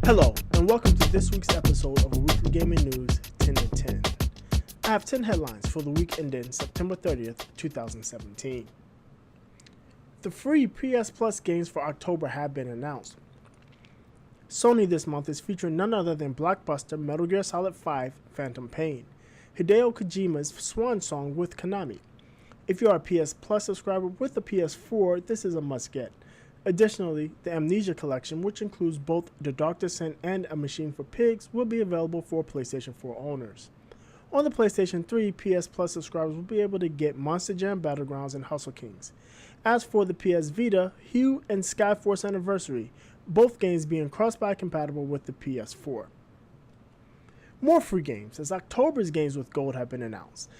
Hello, and welcome to this week's episode of Weekly Gaming News 10 to 10. I have 10 headlines for the week ending September 30th, 2017. The free PS Plus games for October have been announced. Sony this month is featuring none other than blockbuster Metal Gear Solid 5 Phantom Pain, Hideo Kojima's swan song with Konami. If you are a PS Plus subscriber with a PS4, this is a must-get. Additionally, the Amnesia Collection, which includes both The Dark Descent and A Machine for Pigs, will be available for PlayStation 4 owners. On the PlayStation 3, PS Plus subscribers will be able to get Monster Jam Battlegrounds and Hustle Kings. As for the PS Vita, Hue and Skyforce Anniversary, both games being cross-buy compatible with the PS4. More free games, as October's games with gold have been announced.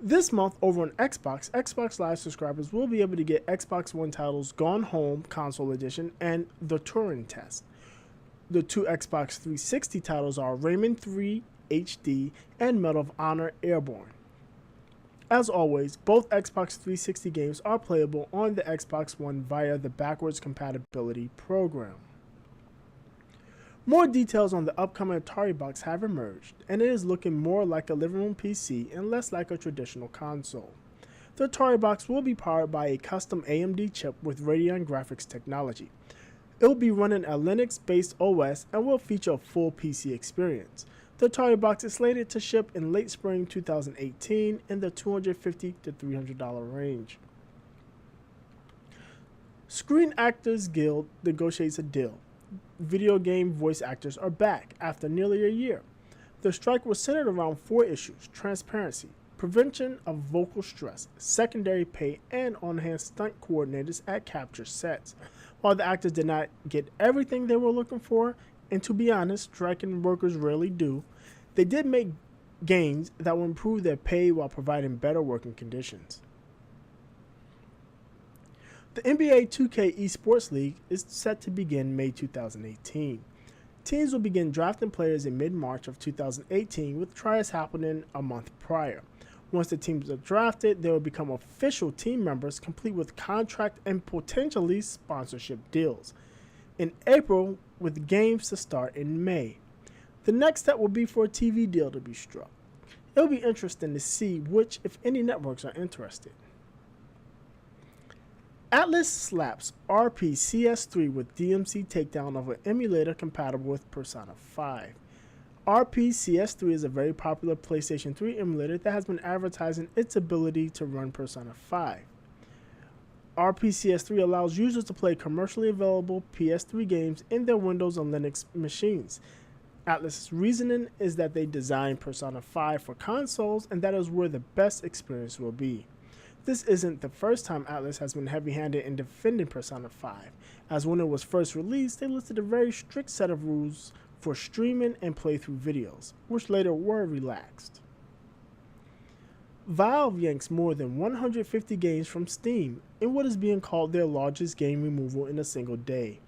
This month over on Xbox, Xbox Live subscribers will be able to get Xbox One titles Gone Home Console Edition and The Turing Test. The two Xbox 360 titles are Rayman 3 HD and Medal of Honor Airborne. As always, both Xbox 360 games are playable on the Xbox One via the backwards compatibility program. More details on the upcoming Atari Box have emerged, and it is looking more like a living room PC and less like a traditional console. The Atari Box will be powered by a custom AMD chip with Radeon graphics technology. It will be running a Linux-based OS and will feature a full PC experience. The Atari Box is slated to ship in late spring 2018 in the $250 to $300 range. Screen Actors Guild negotiates a deal. Video game voice actors are back after nearly a year. The strike was centered around 4 issues: transparency, prevention of vocal stress, secondary pay, and on-hand stunt coordinators at capture sets. While the actors did not get everything they were looking for, and to be honest, striking workers rarely do, they did make gains that will improve their pay while providing better working conditions. The NBA 2K eSports League is set to begin May 2018. Teams will begin drafting players in mid-March of 2018, with tryouts happening a month prior. Once the teams are drafted, they will become official team members, complete with contract and potentially sponsorship deals. In April, with games to start in May. The next step will be for a TV deal to be struck. It will be interesting to see which, if any, networks are interested. Atlus slaps RPCS3 with DMCA takedown of an emulator compatible with Persona 5. RPCS3 is a very popular PlayStation 3 emulator that has been advertising its ability to run Persona 5. RPCS3 allows users to play commercially available PS3 games in their Windows and Linux machines. Atlus's reasoning is that they designed Persona 5 for consoles, and that is where the best experience will be. This isn't the first time Atlus has been heavy-handed in defending Persona 5, as when it was first released, they listed a very strict set of rules for streaming and playthrough videos, which later were relaxed. Valve yanks more than 150 games from Steam in what is being called their largest game removal in a single day.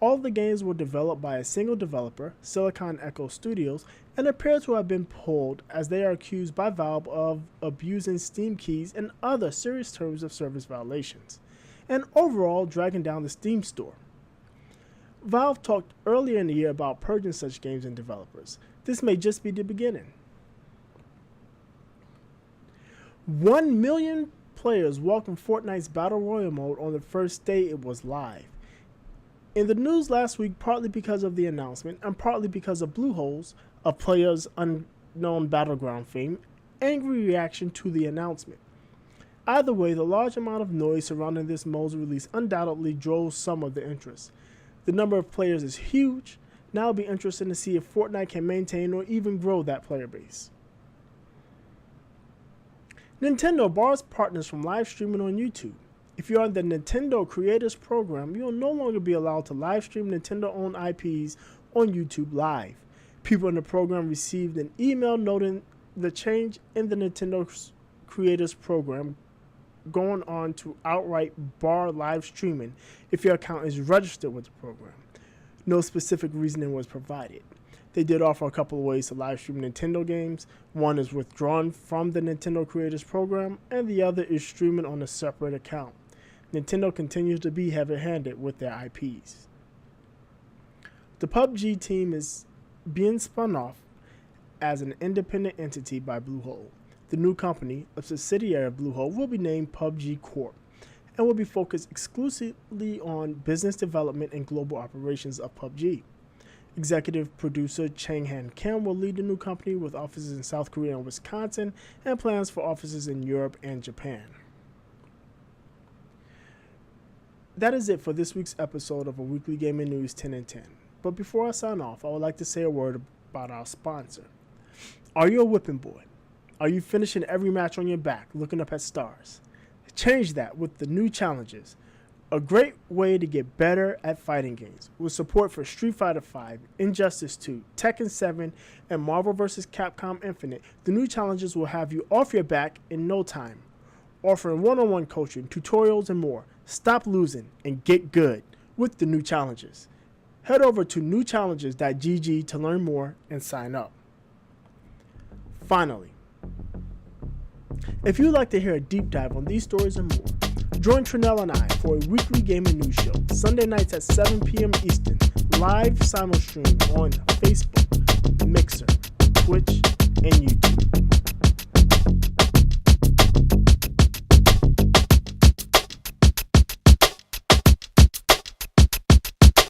All of the games were developed by a single developer, Silicon Echo Studios, and appear to have been pulled as they are accused by Valve of abusing Steam keys and other serious terms of service violations, and overall dragging down the Steam store. Valve talked earlier in the year about purging such games and developers. This may just be the beginning. 1 million players welcomed Fortnite's Battle Royale mode on the first day it was live. In the news last week, partly because of the announcement and partly because of Bluehole's, a player's unknown battleground fame, angry reaction to the announcement. Either way, the large amount of noise surrounding this mode's release undoubtedly drove some of the interest. The number of players is huge. Now it'll be interesting to see if Fortnite can maintain or even grow that player base. Nintendo bars partners from live streaming on YouTube. If you're on the Nintendo Creators Program, you'll no longer be allowed to live stream Nintendo-owned IPs on YouTube Live. People in the program received an email noting the change in the Nintendo Creators Program, going on to outright bar live streaming if your account is registered with the program. No specific reasoning was provided. They did offer a couple of ways to live stream Nintendo games. One is withdrawn from the Nintendo Creators Program, and the other is streaming on a separate account. Nintendo continues to be heavy-handed with their IPs. The PubG team is being spun off as an independent entity by Bluehole. The new company, a subsidiary of Bluehole, will be named PubG Corp and will be focused exclusively on business development and global operations of PubG. Executive producer Chang-Han Kim will lead the new company with offices in South Korea and Wisconsin and plans for offices in Europe and Japan. That is it for this week's episode of A Weekly Gaming News 10 and 10. But before I sign off, I would like to say a word about our sponsor. Are you a whipping boy? Are you finishing every match on your back, looking up at stars? Change that with the new challenges. A great way to get better at fighting games. With support for Street Fighter V, Injustice 2, Tekken 7, and Marvel vs. Capcom Infinite, the new challenges will have you off your back in no time. Offering one-on-one coaching, tutorials, and more. Stop losing and get good with the new challenges. Head over to newchallenges.gg to learn more and sign up. Finally, if you'd like to hear a deep dive on these stories and more, join Trinell and I for a weekly gaming news show, Sunday nights at 7 p.m. Eastern, live simulstream on Facebook,